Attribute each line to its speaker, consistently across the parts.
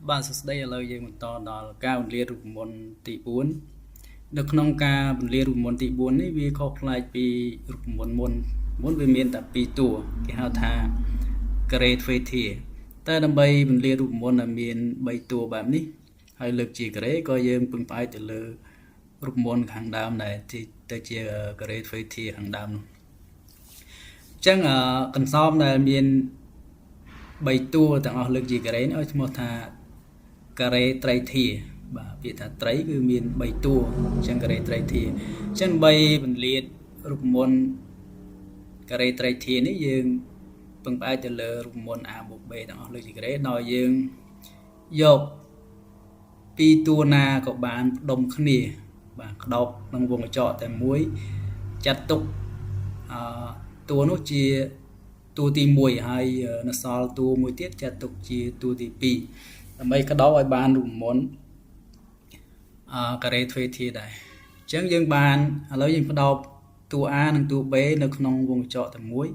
Speaker 1: Bạn sẽ đây làយើងបន្តដល់ការបង្រៀនរូបមន្តទី4នៅក្នុងការបង្រៀនរូបមន្តទី4នេះវាខុសប្លែកពីរូបមន្តមុនវាមានតែ2តួគេហៅថា grade faithia តែដើម្បីបង្រៀនរូបមន្តដែលមាន3តួបែបនេះហើយលើកជា grade ក៏យើងពឹងផ្អែកទៅលើរូបមន្តខាងដើមដែរទៅជា grade faithia ខាងដើមនោះអញ្ចឹងកន្សោមដែលមាន3តួទាំងអស់លើកជា grade ឲ្យឈ្មោះថាការ៉េត្រីធាបាទពាក្យថាត្រីគឺមាន3តួអញ្ចឹងការ៉េត្រីធាអញ្ចឹង3ពន្លាតរូបមន្តការ៉េត្រីធានេះយើងពឹងផ្អែកទៅលើរូបមន្ត A បូក B ទាំងអស់លើជាការ៉េដោយយើងយក2តួណាក៏បានផ្ដុំគ្នាបាទក្តោបក្នុងវងកញ្ចក់តែមួយចាត់ទុកតួនោះជាតួទី1ហើយនៅសល់តួមួយទៀតចាត់ទុកជាតួទី2ដើម្បីក្តោបឲ្យបានរូបមន្តការ៉េទ្វេធាដែរអញ្ចឹងយើងបានឥឡូវយើងផ្ដោតតួ A និងតួ B នៅក្នុងវងកញ្ចក់តែមួយ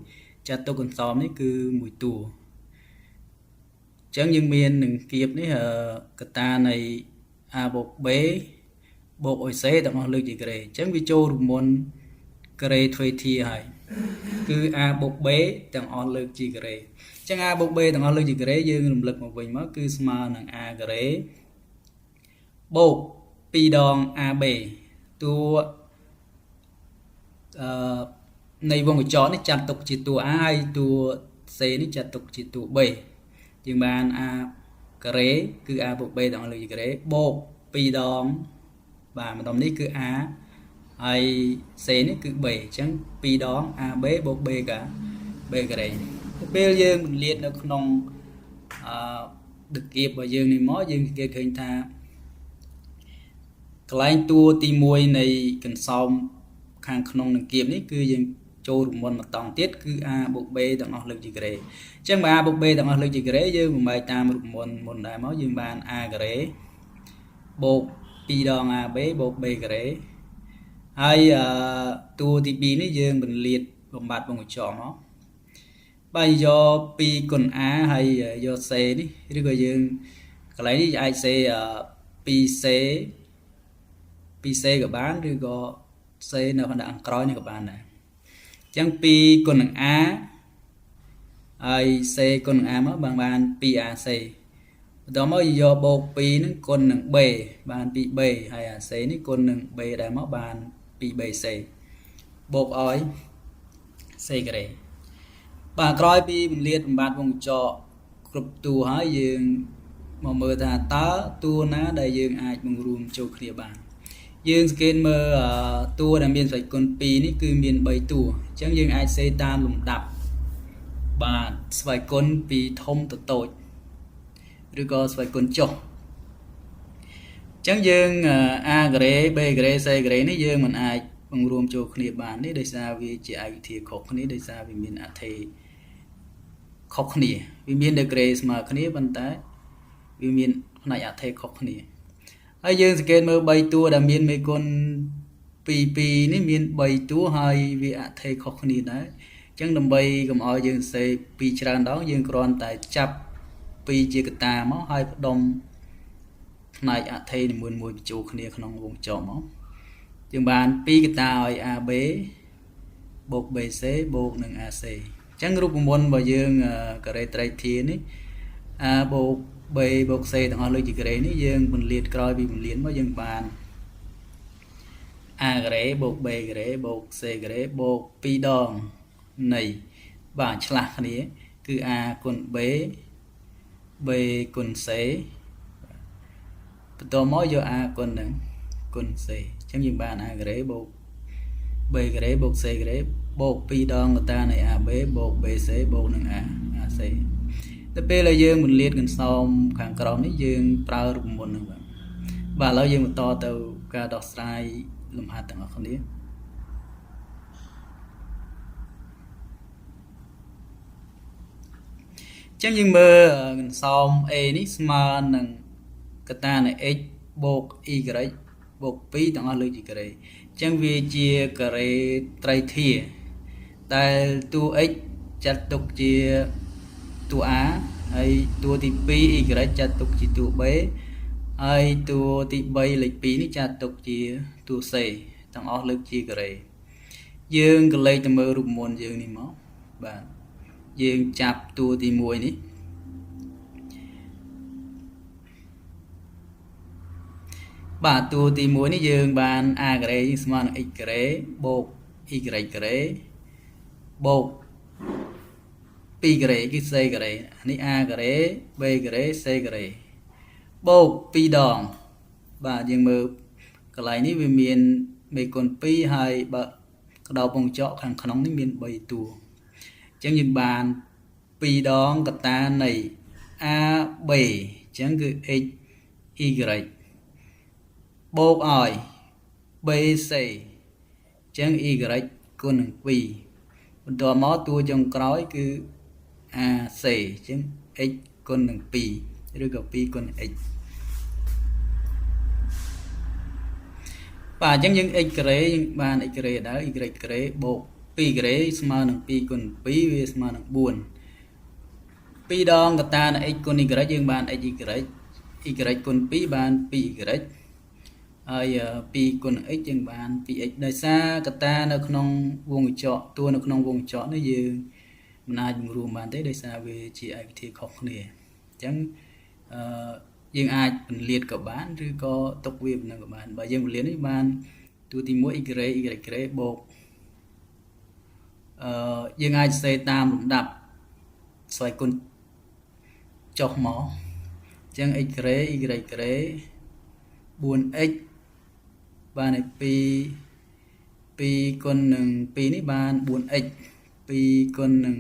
Speaker 1: ចាត់ទុកកន្សោមនេះគឺមួយតួអញ្ចឹងយើងមាននឹងគៀបនេះកតានៃ A បូក B បូក C ទាំងអស់លើកជាការ៉េអញ្ចឹងវាចូលរូបមន្តការ៉េទ្វេធាហើយគឺ A បូក B ទាំងអស់លើកជាការ៉េអញ្ចឹង A បូក B ទាំងអស់លើកជាការ៉េយើងរំលឹកមកវិញមកគឺស្មើនឹង A ការ៉េបូក2ដង AB តួនៃវងកញ្ចក់នេះចាត់ទុកជាតួ A ហើយតួ C នេះចាត់ទុកជាតួ B យើងបាន A ការ៉េគឺ A បូក B ទាំងអស់លើកជាការ៉េបូក2ដងបាទម្ដុំនេះគឺ A ហើយ C នេះគឺ B អញ្ចឹង2ដង AB បូក B ការ៉េពេលយើងបង្រៀននៅក្នុងដឹកគៀបរបស់យើងនេះមកយើងគេឃើញថាកន្លែងតួទី1នៃកន្សោមខាងក្នុងនឹងគៀបនេះគឺយើងចូលរូបមន្តមកតង់ទៀតគឺ A បូក B ទាំងអស់លើកជាការ៉េអញ្ចឹងបើ A បូក B ទាំងអស់លើកជាការ៉េយើងបំបែកតាមរូបមន្តមុនដែរមកយើងបាន A ការ៉េបូក2ដង AB បូក B ការ៉េហើយតួទី2នេះយើងបន្លាតបំបត្តិវងកញ្ចក់មកបាទយក2គុណ A ហើយយក C នេះឬក៏យើងកន្លែងនេះអាច C 2C 2C ក៏បានឬក៏ C នៅខាងក្រោយនេះក៏បានដែរអញ្ចឹង2គុណនឹង A ហើយ C គុណនឹង A មកបាន 2AC បន្តមកយកបូក2នឹងគុណនឹង B បាន 2B ហើយ AC នេះគុណនឹង B ដែរមកបាន 2BC បូកឲ្យ C ការ៉េបាទក្រោយពីបង្រៀនបំបត្តិវងកញ្ចក់គ្រប់តួហើយយើងមកមើលថាតើតួណាដែលយើងអាចបង្រួមចូលគ្នាបានយើងសង្កេតមើលតួដែលមានសីគុណ2នេះគឺមាន3តួអញ្ចឹងយើងអាចសេតាមលំដាប់បាទស្វ័យគុណពីធំទៅតូចឬក៏ស្វ័យគុណចុះអញ្ចឹងយើង A ការ៉េ B ការ៉េ C ការ៉េនេះយើងមិនអាចបង្រួមចូលគ្នាបាននេះដោយសារវាជាឯកវិធីខុសគ្នាដោយសារវាមានអត្ថេខុសគ្នាវាមាន degree ស្មើគ្នាប៉ុន្តែវាមានផ្នែកអត្ថេខុសគ្នាហើយយើងសង្កេតមើល3តួដែលមានមេគុណ2នេះមាន3តួហើយវាអត្ថេខុសគ្នាដែរអញ្ចឹងដើម្បីកុំឲ្យយើងសេពីច្រើនដងយើងគ្រាន់តែចាប់2ជាកតាមកហើយផ្ដុំផ្នែកអត្ថេនីមួយៗបញ្ចូលគ្នាក្នុងវងកញ្ចក់មកយើងបាន2កតាឲ្យ AB បូក BC បូកនឹង AC អញ្ចឹងរូបមន្តរបស់យើងការ៉េត្រីធានេះ A បូក B បូក C ទាំងអស់លើជាការ៉េនេះយើងបន្លាតក្រោយពីបន្លាតមកយើងបាន A ការ៉េបូក B ការ៉េបូក C ការ៉េបូក2ដងនៃបាទឆ្លាស់គ្នាគឺ A គុណ B B គុណ C បន្តមកយក A គុណនឹងគុណ C អញ្ចឹងយើងបាន A ការ៉េបូក B ការ៉េបូក C ការ៉េបូក2ដងកតានៃ AB បូក BC បូកនឹង AC ទៅពេលដែលយើងបន្លាតកន្សោមខាងក្រោមនេះយើងប្រើរូបមន្តហ្នឹងបាទឥឡូវយើងបន្តទៅការដោះស្រាយលំហាត់ទាំងអស់គ្នាអញ្ចឹងយើងមើលកន្សោម A នេះស្មើនឹងកតានៃ x បូក y បូក2ទាំងអស់លើជាការ៉េអញ្ចឹងវាជាការ៉េត្រីធាដែលតួ x ចាត់ទុកជាតួ A ហើយតួទី2 y ចាត់ទុកជាតួ b ហើយតួទី3លេខ2នេះចាត់ទុកជាតួ c ទាំងអស់លើកជាការ៉េយើងក៏លេខទៅមើលរូបមន្តយើងនេះមកបាទយើងចាប់តួទី1នេះបាទតួទី1នេះយើងបាន a ការ៉េស្មើនឹង x ការ៉េបូក y ការ៉េបូក2ការ៉េគឺ c ការ៉េនេះ a ការ៉េ b ការ៉េ c ការ៉េបូក2ដងបាទយើងមើលកន្លែងនេះវាមានមេគុណ2ហើយបើក្តោបវងចកខាងក្នុងនេះមាន3តួអញ្ចឹងយើងបាន2ដងកតានៃ a b អញ្ចឹងគឺ x y បូកឲ្យ b c អញ្ចឹង y គុណនឹង2បន្ទាប់មកតួចុងក្រោយគឺ a c អញ្ចឹង x គុណនឹង2ឬក៏2គុណ x បាទអញ្ចឹងយើង x ការ៉េយើងបាន x ការ៉េដែរ y ការ៉េបូក2ការ៉េស្មើនឹង2គុណ2វាស្មើនឹង4 2ដងកតានៃ x គុណ y យើងបាន x y គុណ2បាន 2y ហើយ2គុណ x យើងបាន 2x ដោយសារកតានៅក្នុងវងកញ្ចក់តួនៅក្នុងវងកញ្ចក់នេះយើងមិនអាចបង្រួមបានទេដោយសារវាជាឯកវិធីខុសគ្នាអញ្ចឹងយើងអាចពន្លាតក៏បានឬក៏ទុកវាប៉ុណ្ណឹងក៏បានបើយើងពន្លាតនេះបានតួទី1 y ការ៉េបូកយើងអាចសេតាមលំដាប់ស្វ័យគុណចុះមកអញ្ចឹង x ការ៉េ y ការ៉េ 4x បានឲ្យ2គុណនឹង2នេះបាន 4x 2គុណនឹង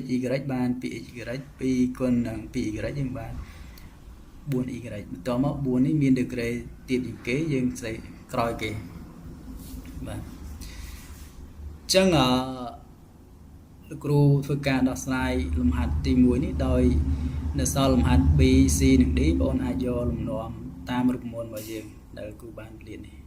Speaker 1: x y បាន 2x y 2គុណនឹង 2y យើងបាន 4y បន្ទាប់មក4នេះមានដឺក្រេទៀតជាងគេយើងសេក្រោយគេបាទអញ្ចឹងលោកគ្រូធ្វើការដោះស្រាយលំហាត់ទី1នេះដោយនៅសល់លំហាត់ B C និង D បងប្អូនអាចយកលំនាំតាមរូបមន្តរបស់យើងដែលគ្រូបានរៀននេះ